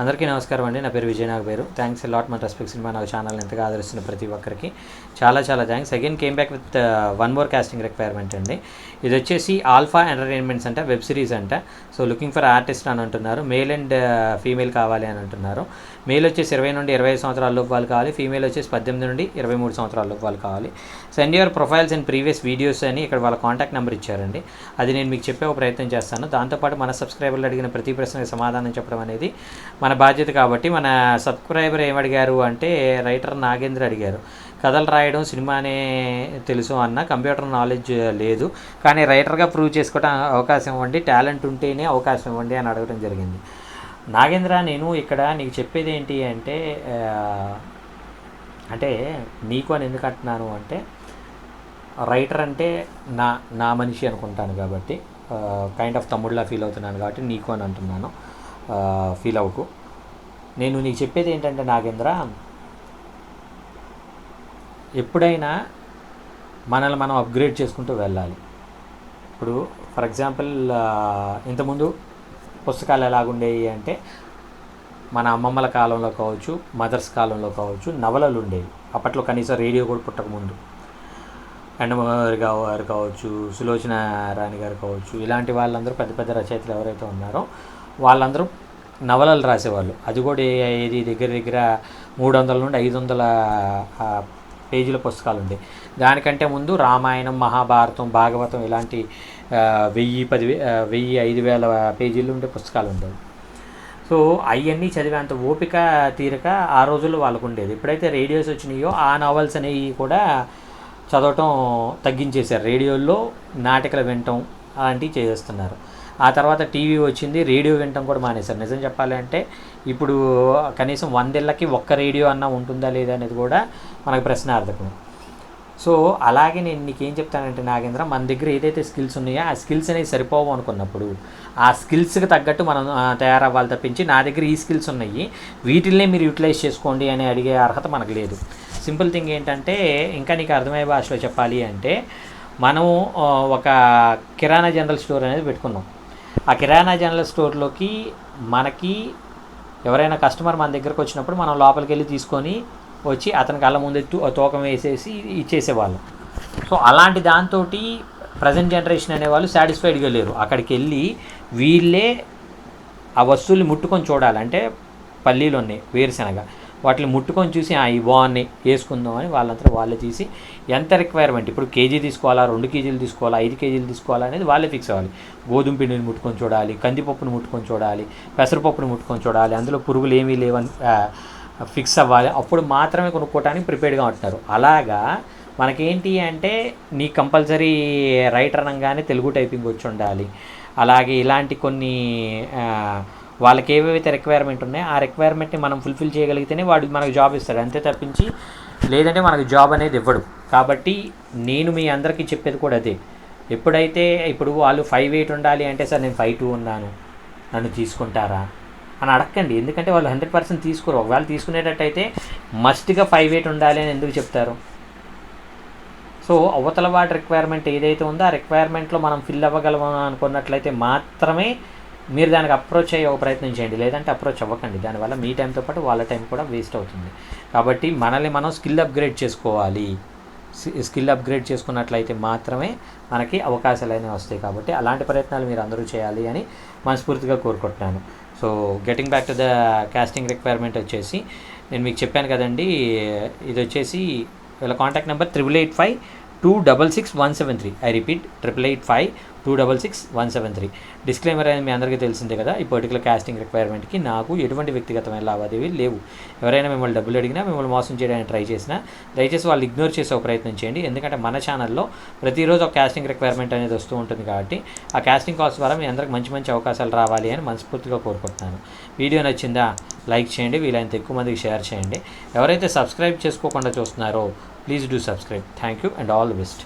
అందరికీ నమస్కారం అండి. నా పేరు విజయ్ నాగబేరు. థ్యాంక్స్ లాట్ మన రెస్పెక్ట్ సినిమా నాకు ఛానల్ ఎంతగా ఆదరిస్తున్న ప్రతి ఒక్కరికి చాలా thanks. Again came back with one more casting requirement అండి. ఇది వచ్చేసి ఆల్ఫా ఎంటర్టైన్మెంట్స్ అంట, వెబ్ సిరీస్ అంట. సో లుకింగ్ ఫర్ ఆర్టిస్ట్ అని అంటున్నారు. మేల్ అండ్ ఫీమేల్ కావాలి అని అంటున్నారు. మేల్ వచ్చేసి 20 నుండి 25 సంవత్సరాల లోపు వాళ్ళు కావాలి. ఫీమేల్ వచ్చేసి 18 నుండి 23 సంవత్సరాల లోపు వాళ్ళు కావాలి. Send your profiles and previous videos అని ఇక్కడ వాళ్ళ కాంటాక్ట్ నెంబర్ ఇచ్చారండి. అది నేను మీకు చెప్పే ఒక ప్రయత్నం చేస్తాను. దాంతోపాటు మన సబ్స్క్రైబర్లు అడిగిన ప్రతి ప్రశ్నకి సమాధానం చెప్పడం అనేది మన బాధ్యత. కాబట్టి మన సబ్స్క్రైబర్ ఏమడిగారు అంటే, రైటర్ నాగేంద్ర అడిగారు, కథలు రాయడం సినిమానే తెలుసు అన్న, కంప్యూటర్ నాలెడ్జ్ లేదు, కానీ రైటర్గా ప్రూవ్ చేసుకోవడం అవకాశం ఇవ్వండి, టాలెంట్ ఉంటేనే అవకాశం ఇవ్వండి అని అడగడం జరిగింది. నాగేంద్ర, నేను ఇక్కడ నీకు చెప్పేది ఏంటి అంటే నీకు అని ఎందుకు అంటున్నాను అంటే, రైటర్ అంటే నా మనిషి అనుకుంటాను కాబట్టి, కైండ్ ఆఫ్ తమ్ముళ్ళ ఫీల్ అవుతున్నాను కాబట్టి నీకు అని అంటున్నాను. ఫీల్ అవ్వకు. నేను నీకు చెప్పేది ఏంటంటే నాగేంద్ర, ఎప్పుడైనా మనల్ని మనం అప్గ్రేడ్ చేసుకుంటూ వెళ్ళాలి. ఇప్పుడు ఫర్ ఎగ్జాంపుల్, ఇంతకుముందు పుస్తకాలు ఎలాగుండేవి అంటే, మన అమ్మమ్మల కాలంలో కావచ్చు, మదర్స్ కాలంలో కావచ్చు, నవలలు ఉండేవి. అప్పట్లో కనీసం రేడియో కూడా పుట్టకముందు. ఎండమూరి గారు కావచ్చు, సులోచన రాణి గారు కావచ్చు, ఇలాంటి వాళ్ళందరూ పెద్ద రచయితలు ఎవరైతే ఉన్నారో వాళ్ళందరూ నవలలు రాసేవాళ్ళు. అది కూడా ఏది దగ్గర 300 నుండి 500 పేజీల పుస్తకాలు ఉండేవి. దానికంటే ముందు రామాయణం, మహాభారతం, భాగవతం ఇలాంటి 1000-5,000 పేజీలు ఉండే పుస్తకాలు ఉండేవి. సో అవన్నీ చదివేంత ఓపిక తీరక ఆ రోజుల్లో వాళ్ళకు ఉండేది. ఎప్పుడైతే రేడియోస్ వచ్చినాయో ఆ నావల్స్ అనేవి కూడా చదవటం తగ్గించేశారు. రేడియోల్లో నాటికలు వినటం అలాంటివి చేస్తున్నారు. ఆ తర్వాత టీవీ వచ్చింది, రేడియో వినటం కూడా మానేశారు. నిజం చెప్పాలి అంటే ఇప్పుడు కనీసం 100 ఇళ్ళకి ఒక్క రేడియో అన్నా ఉంటుందా లేదా అనేది కూడా మనకు ప్రశ్నార్థకం. సో అలాగే నేను నీకేం చెప్తానంటే నాగేంద్ర, మన దగ్గర ఏదైతే స్కిల్స్ ఉన్నాయో ఆ స్కిల్స్ అనేవి సరిపోవు అనుకున్నప్పుడు ఆ స్కిల్స్కి తగ్గట్టు మనం తయారవ్వాలి తప్పించి, నా దగ్గర ఈ స్కిల్స్ ఉన్నాయి వీటిల్నే మీరు యూటిలైజ్ చేసుకోండి అని అడిగే అర్హత మనకు లేదు. సింపుల్ థింగ్ ఏంటంటే, ఇంకా నీకు అర్థమయ్యే భాషలో చెప్పాలి అంటే, మనం ఒక కిరాణా జనరల్ స్టోర్ అనేది పెట్టుకున్నాం. ఆ కిరాణా జనరల్ స్టోర్లోకి మనకి ఎవరైనా కస్టమర్ మన దగ్గరకు వచ్చినప్పుడు మనం లోపలికి వెళ్ళి తీసుకొని వచ్చి అతనికి అల్ల ముందు తూకం వేసేసి ఇచ్చేసేవాళ్ళం. సో అలాంటి దాంతో ప్రజెంట్ జనరేషన్ అనేవాళ్ళు సాటిస్ఫైడ్గా లేరు. అక్కడికి వెళ్ళి వీళ్ళే ఆ వస్తువుల్ని ముట్టుకొని చూడాలి. అంటే పల్లీలు ఉన్నాయి, వేరుశనగ, వాటిని ముట్టుకొని చూసి ఇవి బాగున్నాయి వేసుకుందాం అని వాళ్ళంతా వాళ్ళే తీసి ఎంత రిక్వైర్మెంట్, ఇప్పుడు కేజీ తీసుకోవాలా, 2 కేజీలు తీసుకోవాలా, 5 కేజీలు తీసుకోవాలా అనేది వాళ్ళే ఫిక్స్ అవ్వాలి. గోధుమ పిండిని ముట్టుకొని చూడాలి, కందిపప్పును ముట్టుకొని చూడాలి, పెసరపప్పును ముట్టుకొని చూడాలి, అందులో పురుగులు ఏమీ లేవని ఫిక్స్ అవ్వాలి. అప్పుడు మాత్రమే కొనుక్కోవడానికి ప్రిపేర్డ్గా ఉంటున్నారు. అలాగా మనకేంటి అంటే, నీ కంపల్సరీ రైటర్ అనగానే తెలుగు టైపింగ్ వచ్చి ఉండాలి. అలాగే ఇలాంటి కొన్ని వాళ్ళకి ఏవైతే రిక్వైర్మెంట్ ఉన్నాయో ఆ రిక్వైర్మెంట్ని మనం ఫుల్ఫిల్ చేయగలిగితేనే వాడు మనకు జాబ్ ఇస్తాడు, అంతే తప్పించి లేదంటే మనకు జాబ్ అనేది ఇవ్వడు. కాబట్టి నేను మీ అందరికీ చెప్పేది కూడా అదే. ఎప్పుడైతే ఇప్పుడు వాళ్ళు 5'8" ఉండాలి అంటే, సార్ నేను 5'2" ఉన్నాను, నన్ను తీసుకుంటారా అని అడగండి. ఎందుకంటే వాళ్ళు 100% తీసుకోరు. ఒకవేళ తీసుకునేటట్టయితే మస్ట్గా 5'8" ఉండాలి అని ఎందుకు చెప్తారు? సో అవతల వాటి రిక్వైర్మెంట్ ఏదైతే ఉందో ఆ రిక్వైర్మెంట్లో మనం ఫిల్ అవ్వగలము అనుకున్నట్లయితే మాత్రమే మీరు దానికి అప్రోచ్ అయ్యే ఒక ప్రయత్నం చేయండి. లేదంటే అప్రోచ్ అవ్వకండి. దానివల్ల మీ టైంతో పాటు వాళ్ళ టైం కూడా వేస్ట్ అవుతుంది. కాబట్టి మనల్ని మనం స్కిల్ అప్గ్రేడ్ చేసుకోవాలి. స్కిల్ అప్గ్రేడ్ చేసుకున్నట్లయితే మాత్రమే మనకి అవకాశాలు అనేవి వస్తాయి. కాబట్టి అలాంటి ప్రయత్నాలు మీరు అందరూ చేయాలి అని మనస్ఫూర్తిగా కోరుకుంటున్నాను. So getting back to the casting requirement వచ్చేసి, నేను మీకు చెప్పాను కదండి, ఇది వచ్చేసి వీళ్ళ contact number 8852666173. I repeat, 8852666173. Disclaimer అనేది మీ అందరికీ తెలిసిందే కదా. ఈ పర్టికులర్ కాస్టింగ్ రిక్వైర్మెంట్కి నాకు ఎటువంటి వ్యక్తిగతమైన లావాదేవీలు లేవు. ఎవరైనా మిమ్మల్ని డబ్బులు అడిగినా, మిమ్మల్ని మోసం చేయడానికి ట్రై చేసినా దయచేసి వాళ్ళు ఇగ్నోర్ చేసే ఒక ప్రయత్నం చేయండి. ఎందుకంటే మన ఛానల్లో ప్రతిరోజు ఒక కాస్టింగ్ రిక్వైర్మెంట్ అనేది వస్తూ ఉంటుంది. కాబట్టి ఆ కాస్టింగ్ కాల్స్ ద్వారా మీ అందరికి మంచి అవకాశాలు రావాలి అని మనస్ఫూర్తిగా కోరుకుంటున్నాను. వీడియో నచ్చిందా? లైక్ చేయండి, వీలైనంత ఎక్కువ మందికి షేర్ చేయండి. ఎవరైతే సబ్స్క్రైబ్ చేసుకోకుండా చూస్తున్నారో please do subscribe. Thank you and all the best.